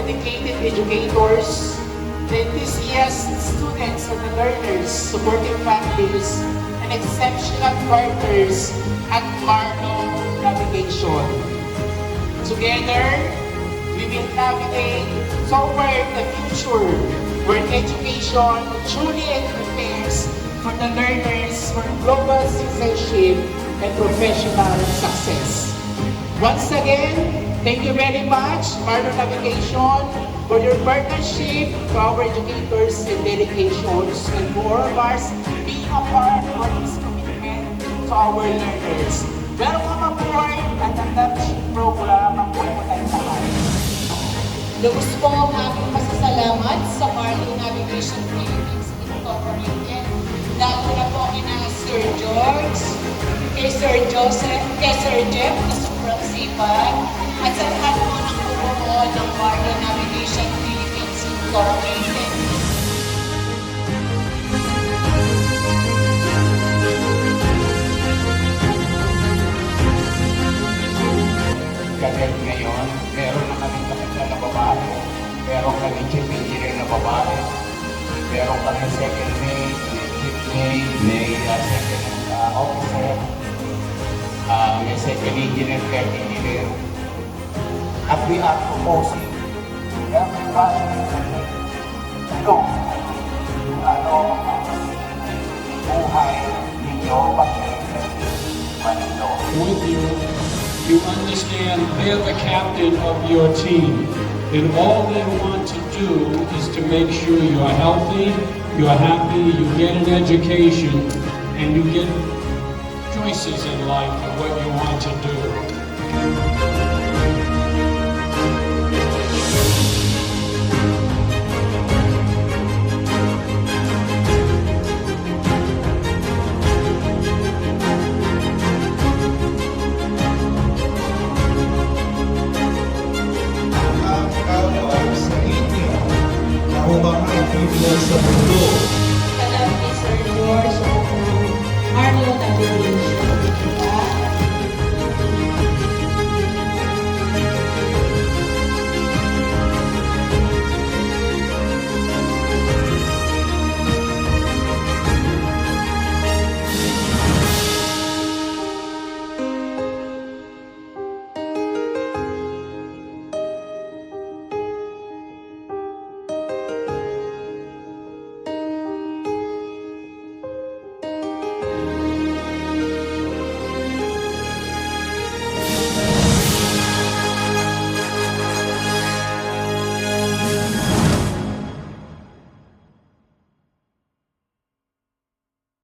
dedicated educators, the enthusiastic students and the learners, supporting families, and exceptional partners at Marlo Navigation. Together, we will navigate toward the future where education truly prepares for the learners for global citizenship and professional success. Once again, thank you very much, Marlo Navigation, for your partnership to our educators and dedications, and for all of us being a part of this commitment to our learners. Welcome aboard at the membership program ng Puerto Tayo. Lubos po ang aming pasasalamat sa Marlo Navigation Philippines Incorporated. Lalo na po kina Sir George, kay Sir Joseph, kay Sir Jeff na sobrang sipag, at sa lahat po ng bumubuo ng Marlo Navigation Philippines Incorporated. Kagad ngayon, meron na kaming kapital na babae, meron kaming chief engineer na babae, meron kaming second mate, chief mate, may second officer, may second engineer, third engineer. At we are proposing everybody ito yung buhay ninyo pag-ito. With you, you understand they're the captain of your team. And all they want to do is to make sure you're healthy, you're happy, you get an education, and you get choices in life of what you want to do. Sa mundo. Salamat kay Sir George,